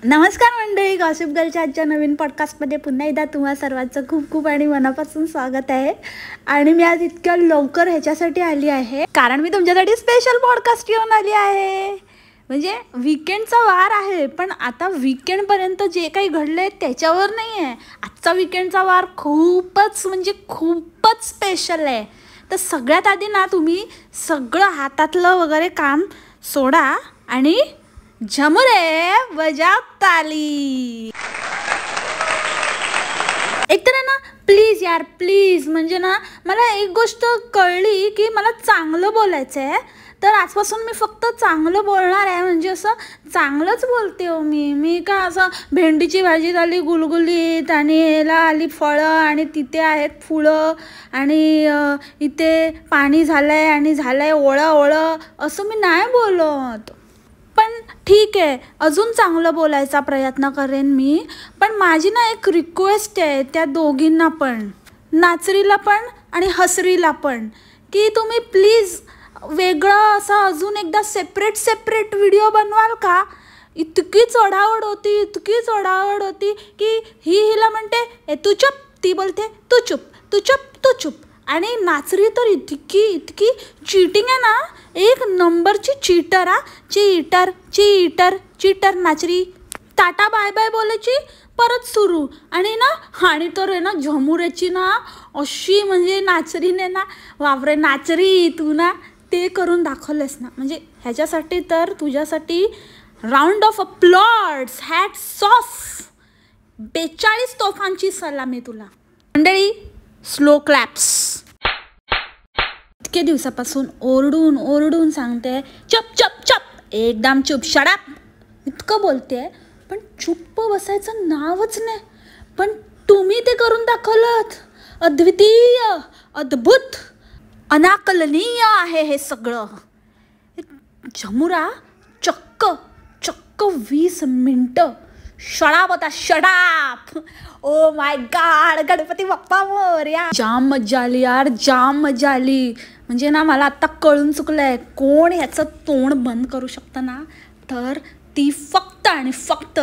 नमस्कार मंडळी, गॉसिप गर्लच्या आजच्या नवीन पॉडकास्टमध्ये पुन्हा एकदा तुम्हा सर्वांचं खूप खूप आणि मनापासून स्वागत आहे. आणि मी आज इतक्या लवकर ह्याच्यासाठी आली आहे कारण मी तुमच्यासाठी स्पेशल पॉडकास्ट घेऊन आली आहे. म्हणजे वीकेंडचा वार आहे, पण आता वीकेंडपर्यंत जे काही घडलं आहे त्याच्यावर नाही आहे. आजचा वीकेंडचा वार खूपच स्पेशल आहे. तर सगळ्यात आधी ना तुम्ही सगळं हातातलं वगैरे काम सोडा आणि झमुरे बजाव ताली. एकतर ना प्लीज म्हणजे ना मला एक गोष्ट कळली की मला चांगलं बोलायचं आहे. तर आजपासून मी फक्त चांगलं बोलणार आहे. म्हणजे असं चांगलंच बोलते हो मी का असं भेंडीची भाजी झाली गुलगुलीत आणि याला आली फळं आणि तिथे आहेत फुलं आणि इथे पाणी झालंय आणि झालंय ओळं असं मी नाही बोलत. पण ठीक आहे, अजून चांगलं बोलायचा प्रयत्न करेन मी. पण माझी ना एक रिक्वेस्ट आहे त्या दोघींना पण, नाचरीला पण आणि हसरीला पण, की तुम्ही प्लीज वेगळं असं अजून एकदा सेपरेट व्हिडिओ बनवाल का? इतकी चढावड होती की हिला म्हणते ए तू चुप, ती बोलते तू चुप. आणि नाचरी तर इतकी चीटिंग आहे ना, एक नंबरची चीटर. चीटर नाचरी. टाटा बाय बाय बोलायची परत सुरू. आणि तर आहे ना झमुऱ्याची ना अशी, म्हणजे नाचरीने ना वापरे नाचरी तू ना ते करून दाखवलेस ना. म्हणजे ह्याच्यासाठी तर तुझ्यासाठी राऊंड ऑफ अप्लॉड्स, हॅट्स ऑफ. 42 तोफांची सलामी तुला. मंडळी, स्लो क्लॅप्स. इतके दिवसापासून ओरडून सांगते चप एकदम चुप, शडाप इतकं बोलते, पण चुप्प बसायचं नावच नाही. पण तुम्ही ते करून दाखवलंत. अद्वितीय, अद्भुत, अनाकलनीय आहे हे सगळं. झमुरा चक्क 20 मिनटं शडाप होता, शडाप. Oh my God, Ganpati Bappa Morya. जाम मजा आली यार, जाम मजा आली. म्हणजे ना मला आत्ता कळून चुकलंय कोण ह्याचं तोंड बंद करू शकतं ना, तर ती फक्त आणि फक्त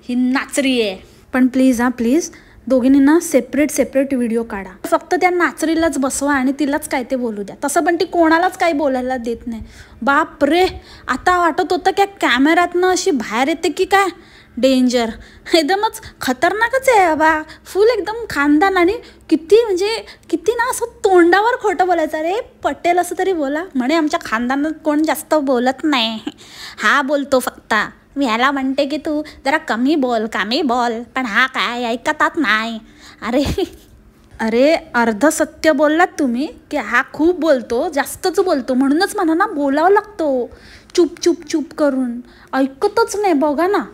ही नाचरी आहे. पण प्लीज दोघींनी ना सेपरेट व्हिडिओ काढा. फक्त त्या नाचरीलाच बसवा आणि तिलाच काय ते बोलू द्या. तसं पण ती कोणालाच काही बोलायला देत नाही. बाप रे, आता वाटत होतं की कॅमेऱ्यातनं अशी बाहेर येते की काय. डेंजर, एकदमच खतरनाकच आहे बाबा. फुल एकदम खानदान. आणि किती ना असं तोंडावर खोटं बोलायचं. अरे पटेल असं तरी बोला. म्हणे आमच्या खानदानात कोण जास्त बोलत नाही, हा बोलतो फक्त. मी ह्याला म्हणते की तू जरा कमी बोल, पण हा काय ऐकतात नाही. अरे अर्ध सत्य बोललात तुम्ही की हा खूप बोलतो, जास्तच बोलतो, म्हणूनच म्हणा ना बोलावं लागतो चुप करून. ऐकतच नाही बघा ना.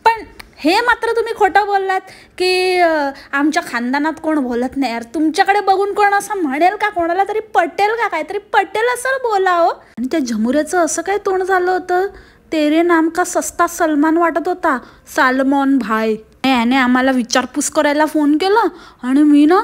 पण हे मात्र तुम्ही खोटं बोललात की आमच्या खानदानात कोण बोलत नाही. यार तुमच्याकडे बघून कोण असं म्हणेल का? कोणाला तरी पटेल का? काहीतरी पटेल असं बोला हो. आणि त्या झमुऱ्याचं असं काय तोंड झालं होतं, तेरे नाम का सस्ता सलमान वाटत होता, सालमॉन भाई. याने आम्हाला विचारपूस करायला फोन केला आणि मी ना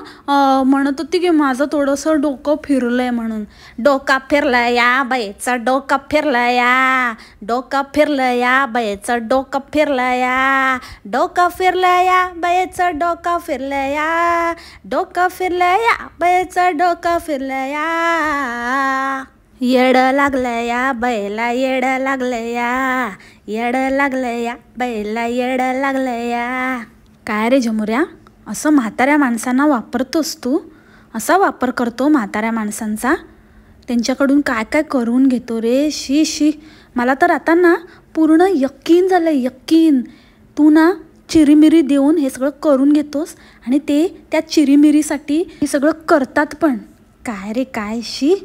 म्हणत होती की माझं थोडंसं डोकं फिरलंय म्हणून. डोका फिरलं या बाईचं, डोकं फिरलं या, डोकं फिरलं या बाईचं, डोकं फिरलं या, डोकं फिरलं या बाईचं, डोकं फिरलं या, डोकं फिरलं या बाईचं, डोकं फिरलं या. येडं लागलं या बैला, येडं लागलं या, येडं लागलं या बैला, येडं लागलं या. काय रे झमुऱ्या, असं म्हाताऱ्या माणसांना वापरतोस तू? असा वापर करतो म्हाताऱ्या माणसांचा? त्यांच्याकडून काय करून घेतो रे. शी. मला तर आता ना पूर्ण यकीन झालं, यकीन. तू ना चिरीमिरी देऊन हे सगळं करून घेतोस आणि ते त्या चिरीमिरीसाठी हे सगळं करतात पण. काय रे काय, शी.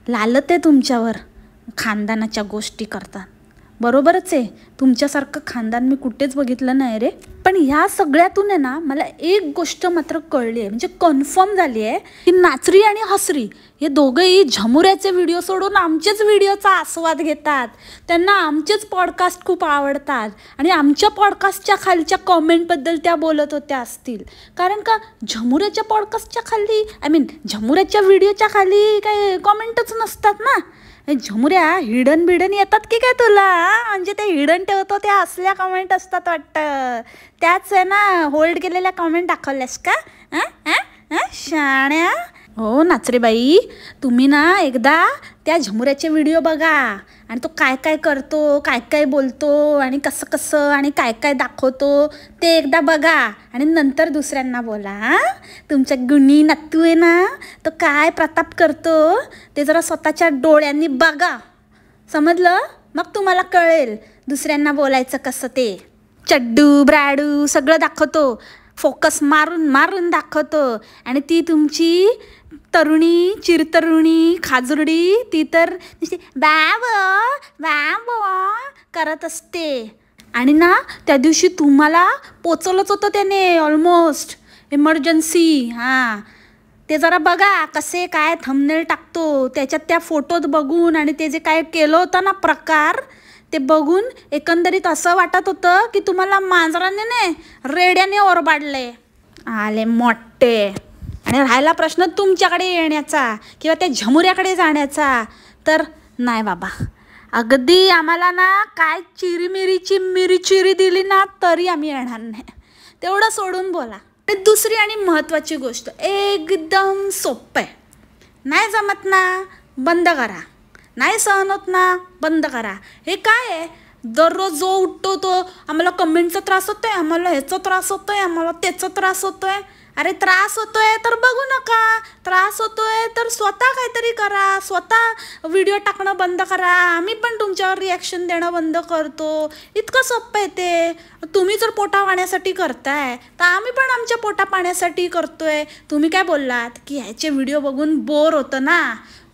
लालत आहे तुमच्यावर, खानदानाच्या गोष्टी करतात. बरोबरच आहे, तुमच्यासारखं खानदान मी कुठेच बघितलं नाही रे. पण ह्या सगळ्यातून आहे ना मला एक गोष्ट मात्र कळली आहे, म्हणजे कन्फर्म झाली आहे की नाचरी आणि हसरी हे दोघंही झमुऱ्याचे व्हिडिओ सोडून आमचेच व्हिडिओचा आस्वाद घेतात. त्यांना आमचेच पॉडकास्ट खूप आवडतात आणि आमच्या पॉडकास्टच्या खालच्या कॉमेंटबद्दल त्या बोलत होत्या असतील. कारण का झमुऱ्याच्या पॉडकास्टच्या खाली झमुऱ्याच्या व्हिडिओच्या खाली काही कॉमेंटच नसतात ना. हे झमुऱ्या हिडन बिडन येतात की काय तुला? म्हणजे ते हिडन ठेवतो त्या असल्या कमेंट असतात वाटतं. त्याच आहे ना होल्ड केलेल्या कमेंट दाखवल्यास का? शाण्या. हो नाचरे बाई, तुम्ही ना एकदा त्या झमुऱ्याचे व्हिडिओ बघा आणि तो काय काय करतो, काय काय बोलतो आणि कसं कसं आणि काय काय दाखवतो ते एकदा बघा आणि नंतर दुसऱ्यांना बोला. तुमच्या गुणी नातू आहे ना, तो काय प्रताप करतो ते जरा स्वतःच्या डोळ्यांनी बघा, समजलं? मग तुम्हाला कळेल दुसऱ्यांना बोलायचं कसं ते. चड्डू ब्राडू सगळं दाखवतो, फोकस मारून मारून दाखवतो आणि ती तुमची तरुणी चिरतरुणी खाजुरडी ती तर बाब बाब करत असते. आणि ना त्या दिवशी तुम्हाला पोचवलंच होतं त्याने ऑलमोस्ट इमर्जन्सी. हां, ते जरा बघा कसे काय थंबनेल टाकतो त्याच्यात, त्या फोटोत बघून आणि ते जे काय केलं होतं ना प्रकार ते बघून एकंदरीत असं वाटत होतं की तुम्हाला मांजराने नाही रेड्याने ओरबाडले आले मोठे. आणि राहिला प्रश्न तुमच्याकडे येण्याचा किंवा त्या झमुऱ्याकडे जाण्याचा, तर नाही बाबा, अगदी आम्हाला ना काय चिरीमिरीची मिरीचिरी दिली ना तरी आम्ही येणार नाही. तेवढं सोडून बोला. दुसरी आणि महत्त्वाची गोष्ट एकदम सोपं आहे. नाही जमत ना बंद करा, नाही सहन होत ना बंद करा. हे काय आहे, दररोज जो उठतो तो आम्हाला कमेंटचा त्रास होतोय, आम्हाला ह्याचा त्रास होतोय, आम्हाला त्याचा त्रास होतोय. अरे त्रास होतोय तर बघू नका, त्रास होतोय तर स्वतः काहीतरी करा, स्वतः व्हिडिओ टाकणं बंद करा. आम्ही पण तुमच्यावर रिॲक्शन देणं बंद करतो. इतकं सोपं आहे ते. तुम्ही जर पोटा पाण्यासाठी करताय तर आम्ही पण आमच्या पोटा पाण्यासाठी करतोय. तुम्ही काय बोललात की ह्याचे व्हिडिओ बघून बोर होतं ना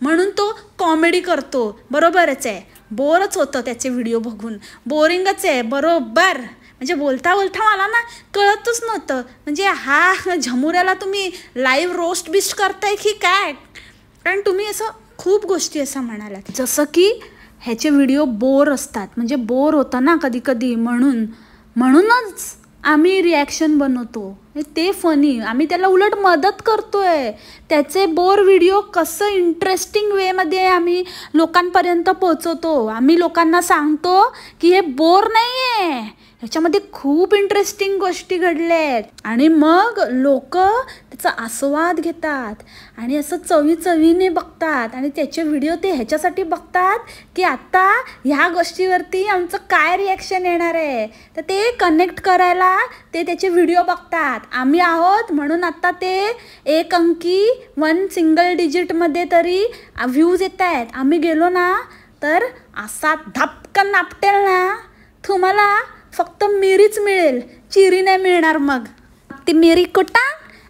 म्हणून तो कॉमेडी करतो. बरोबरच आहे, बोरच होतं त्याचे व्हिडिओ बघून, बोरिंगच आहे. बरोबर, म्हणजे बोलता बोलता मला ना कळतच नव्हतं म्हणजे हा झमुऱ्याला तुम्ही लाईव्ह रोस्ट बिस्ट करताय की काय. कारण तुम्ही असं खूप गोष्टी असं म्हणालात जसं की ह्याचे व्हिडिओ बोर असतात, म्हणजे बोर होतं ना कधी कधी, म्हणूनच आम्ही रिॲक्शन बनवतो. ते फनी, आम्ही त्याला उलट मदत करतोय. त्याचे बोर व्हिडिओ कसं इंटरेस्टिंग वेमध्ये आम्ही लोकांपर्यंत पोचवतो. आम्ही लोकांना सांगतो की हे बोर नाही आहे, ह्याच्यामध्ये खूप इंटरेस्टिंग गोष्टी घडल्या आहेत. आणि मग लोक त्याचा आस्वाद घेतात आणि असं चवीने बघतात आणि त्याचे व्हिडिओ ते ह्याच्यासाठी बघतात की आता ह्या गोष्टीवरती आमचं काय रिॲक्शन येणार आहे, तर ते कनेक्ट करायला ते त्याचे व्हिडिओ बघतात. आम्ही आहोत म्हणून आता ते 1 अंकी 1 सिंगल डिजिटमध्ये तरी व्ह्यूज येत आहेत. आम्ही गेलो ना तर असा धपकन आपटेल ना तुम्हाला फक्त मिरीच मिळेल, चिरी नाही मिळणार. मग ती मिरी कुटा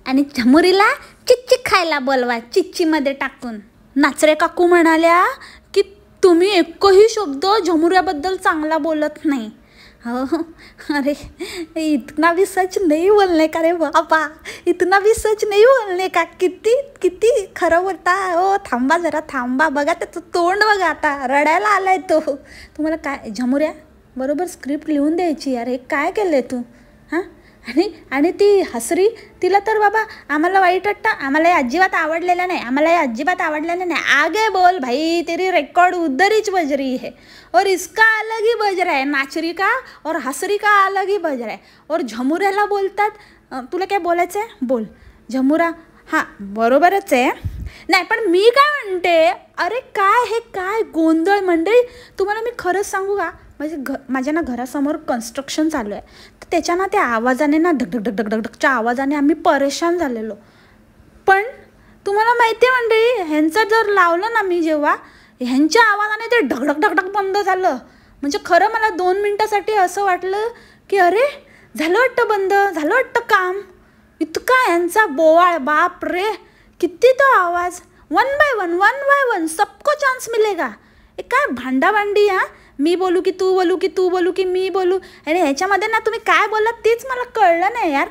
आणि झमुरीला चिच्ची खायला बोलवा, चिच्चीमध्ये टाकून. नाचरे काकू म्हणाल्या की तुम्ही एकही शब्द झमुऱ्याबद्दल चांगला बोलत नाही. हो, अरे इतना भी सच नहीं बोलने का रे बाबा, इतना भी सच नहीं बोलने का. किती किती खरं बोलता हो. थांबा जरा थांबा, बघा त्याचं तोंड बघा, आता रडायला आलाय तो. तुम्हाला काय झमुऱ्या बरोबर स्क्रिप्ट लिहून द्यायची यार, हे काय केलं आहे तू? हां, आणि ती हसरी तिला तर बाबा आम्हाला वाईट वाटतं, आम्हाला हे अजिबात आवडलेलं नाही, आम्हाला हे अजिबात आवडलेलं नाही. आगे बोल भाई, तेरी रेकॉर्ड उधर ही बज रही है और इसका अलग ही बज रहा है. नाचरी का और हसरी का अलग ही बज रहा है. और झमुऱ्याला बोलतात तुला काय बोलायचं आहे बोल झमुरा. हां बरोबरच आहे. नाही पण मी काय म्हणते, अरे काय हे काय गोंधळ. मंडळी तुम्हाला मी खरंच सांगू का, माझ्या ना घरासमोर कन्स्ट्रक्शन चालू आहे, तर त्याच्या ना त्या आवाजाने ना धगधगधगधगच्या आवाजाने आम्ही परेशान झालेलो. पण तुम्हाला माहिती आहे मंडळी, ह्यांचं जर लावलं ना मी जेव्हा, ह्यांच्या आवाजाने ते ढगढग ढगढग बंद झालं. म्हणजे खरं मला 2 मिनटासाठी असं वाटलं की अरे झालं वाटतं बंद, झालं वाटतं काम. इतका यांचा बोवाळ, बाप रे किती तो आवाज. 1 by 1 सबको चान्स मिलेगा. हे काय भांडाभांडी. हां, मी बोलू की तू बोलू की तू बोलू की मी बोलू, आणि ह्याच्यामध्ये ना तुम्ही काय बोललात तेच मला कळलं नाही यार.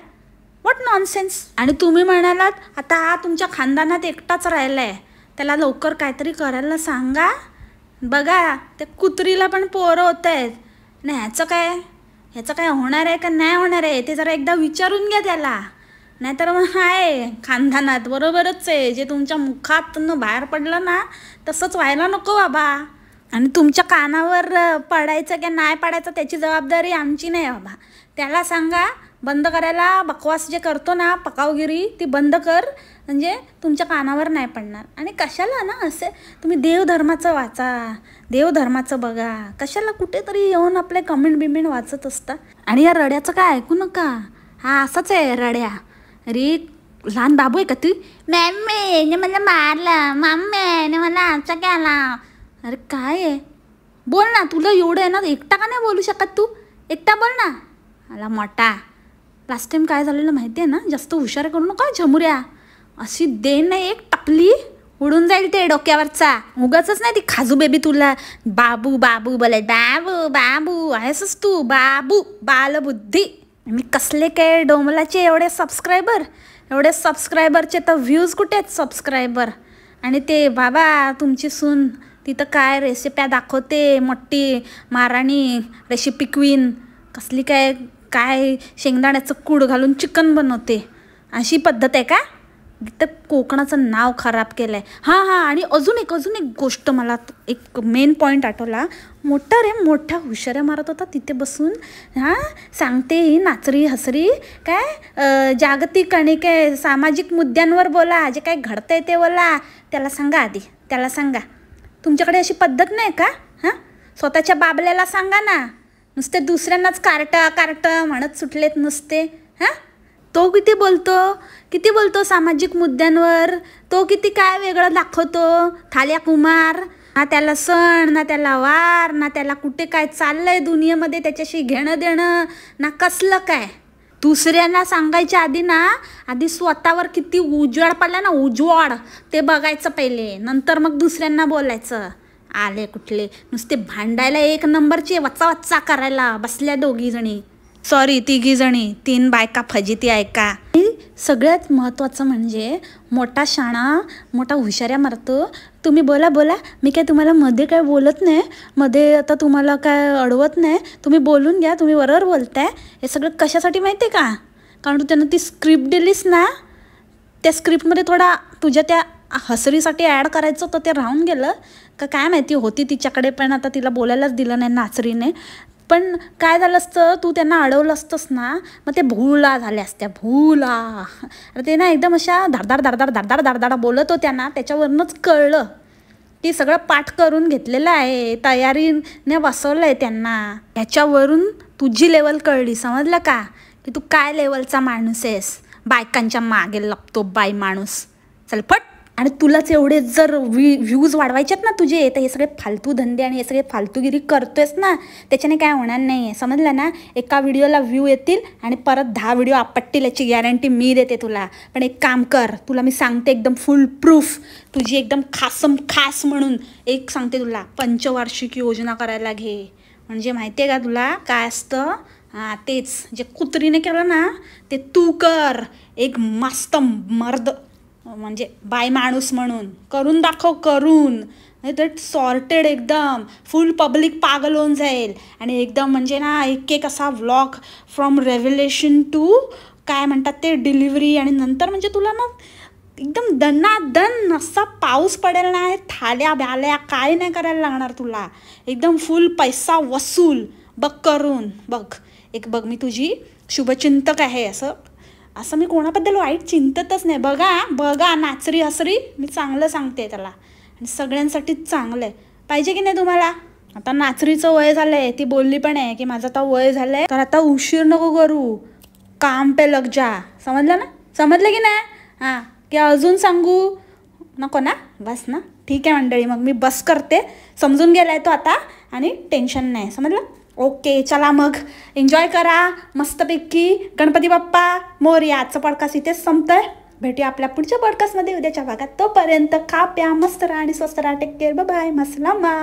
What nonsense. आणि तुम्ही म्हणालात आता हा तुमच्या खानदानात एकटाच राहिला आहे, त्याला लवकर काहीतरी करायला सांगा. बघा त्या कुत्रीला पण पोरं होत आहेत. नाही ह्याचं काय होणार आहे का नाही होणार आहे ते जरा एकदा विचारून घ्या त्याला. नाहीतर मग आहे खानदानात बरोबरच आहे, जे तुमच्या मुखातनं बाहेर पडलं ना तसंच व्हायला नको बाबा. आणि तुमच्या कानावर पडायचं की नाही पडायचं त्याची जबाबदारी आमची नाही बाबा. त्याला सांगा बंद करायला, बकवास जे करतो ना पकावगिरी ती बंद कर, म्हणजे तुमच्या कानावर नाही पडणार. आणि कशाला ना असे तुम्ही देवधर्माचं वाचा, देवधर्माचं बघा, कशाला कुठेतरी येऊन आपले कमेंट बिमेंट वाचत असता. आणि या रड्याचं काय ऐकू नका, हा असाच आहे रड्या. अरे लहान बाबू आहे का तू? मॅम्मीने मला मारलं, मम्मीने मला आमचा केला. अरे काय आहे, बोल ना, तुला एवढं आहे ना, एकटा का नाही बोलू शकत तू? एकटा बोल ना. आला मोठा. लास्ट टाइम काय झालेलं माहिती आहे ना, जास्त हुशार करू नका झमुऱ्या. अशी दे नाही एक टपली उडून जाईल ते डोक्यावरचा. उगाचच नाही ती खाजू बेबी तुला बाबू बाबू बोलाय, बाबू बाबू आहेसच तू, बाबू बालबुद्धी. मी कसले काय डोमलाचे एवढे सबस्क्रायबरचे तर व्ह्यूज कुठे आहेत सबस्क्रायबर. आणि ते बाबा तुमची सून तिथं काय रेसिप्या दाखवते, मोठी महाराणी रेसिपी क्वीन, कसली काय काय शेंगदाण्याचं कूड घालून चिकन बनवते, अशी पद्धत आहे का? तर कोकणाचं नाव खराब केलं आहे. हां आणि अजून एक गोष्ट मला एक मेन पॉईंट आठवला. मोठ्या हुशाऱ्या मारत होता तिथे बसून. सांगते ही नाचरी हसरी काय जागतिक आणि काय सामाजिक मुद्द्यांवर बोला, जे काय घडतंय ते बोला. त्याला सांगा आधी, त्याला सांगा तुमच्याकडे अशी पद्धत नाही का? स्वतःच्या बाबल्याला सांगा ना, नुसते दुसऱ्यांनाच कार्ट म्हणत सुटलेत नुसते. तो किती बोलतो सामाजिक मुद्द्यांवर, तो किती काय वेगळं दाखवतो. थाल्या कुमार, ना त्याला सण, ना त्याला वार, ना त्याला कुठे काय चाललंय दुनियेमध्ये त्याच्याशी घेणं देणं ना कसलं काय. दुसऱ्यांना सांगायच्या आधी स्वतःवर किती उजवाड पडला ना, उजवाड ते बघायचं पहिले, नंतर मग दुसऱ्यांना बोलायचं. आले कुठले नुसते भांडायला, एक नंबरचे वच्चा करायला बसल्या तिघी जणी 3 बायका फजिती ऐका. सगळ्यात महत्त्वाचं म्हणजे मोठा हुशाऱ्या मारतो. तुम्ही बोला, मी काय तुम्हाला मध्ये काय बोलत नाही, मध्ये आता तुम्हाला काय अडवत नाही, तुम्ही बोलून घ्या, तुम्ही बरोबर बोलताय. हे सगळं कशासाठी माहिती आहे का? कारण तू त्यांना ती स्क्रिप्ट दिलीस ना, त्या स्क्रिप्टमध्ये थोडा तुझ्या त्या हसरीसाठी ॲड करायचं होतं, ते राहून गेलं का काय माहिती. होती तिच्याकडे पण आता तिला बोलायलाच दिलं नाही नाचरीने. पण काय झालं असतं, तू त्यांना अडवलं असतंस ना, मग ते भूला झाल्या असत्या, भूला. ते ना एकदम अशा धारदार बोलत होत्या ना, त्याच्यावरूनच कळलं की सगळं पाठ करून घेतलेलं आहे, तयारीने बसवलं आहे त्यांना. ह्याच्यावरून तुझी लेवल कळली, समजलं का? की तू काय लेवलचा माणूस आहेस, बायकांच्या मागे लपतो बाई माणूस. चल फट. आणि तुलाच एवढे जर व्ह्यूज वाढवायचेत ना तुझे, तर हे सगळे फालतू धंदे आणि हे सगळे फालतूगिरी करतोयस ना, त्याच्याने काय होणार नाही आहे, समजलं ना? एका व्हिडिओला व्ह्यू येतील आणि परत 10 व्हिडिओ आपटतील, याची गॅरंटी मी देते तुला. पण एक काम कर, तुला मी सांगते एकदम फुल प्रूफ, तुझी एकदम खास म्हणून एक सांगते तुला, पंचवार्षिक योजना करायला घे. म्हणजे माहिती आहे का तुला काय असतं? तेच जे कुत्रीने केलं ना ते तू कर. एक मस्त मर्द म्हणजे बाय माणूस म्हणून करून दाखव, करून दॅट सॉर्टेड, एकदम फुल पब्लिक पागल होऊन जाईल. आणि एकदम म्हणजे ना एक असा व्लॉग फ्रॉम रेव्हलेशन टू काय म्हणतात ते डिलिव्हरी. आणि नंतर म्हणजे तुला ना एकदम दणादण असा पाऊस पडेल ना, थाल्या ब्याल्या काय नाही करायला लागणार तुला, एकदम फुल पैसा वसूल. बघ करून बघ, बघ मी तुझी शुभचिंतक आहे. असं मी कोणाबद्दल वाईट चिंततच नाही. बघा नाचरी हसरी, मी चांगलं सांगते त्याला, आणि सगळ्यांसाठीच चांगलं आहे. पाहिजे की नाही तुम्हाला? आता नाचरीचं वय झालं आहे, ती बोलली पण आहे की माझं आता वय झालं आहे, तर आता उशीर नको करू, काम पे लग जा. समजलं की नाही? की अजून सांगू नको ना? बस ना, ठीक आहे मंडळी, मग मी बस करते. समजून गेलाय तो आता आणि टेन्शन नाही, समजलं? ओके, चला मग एन्जॉय करा मस्तपैकी. गणपती बाप्पा मोरया. आजचं पॉडकास्ट इथेच संपतंय. भेटूया आपल्या पुढच्या पॉडकास्टमध्ये उद्याच्या भागात. तोपर्यंत खा प्या मस्त राहा आणि स्वस्त राहा. Take care, bye bye, मसलामा.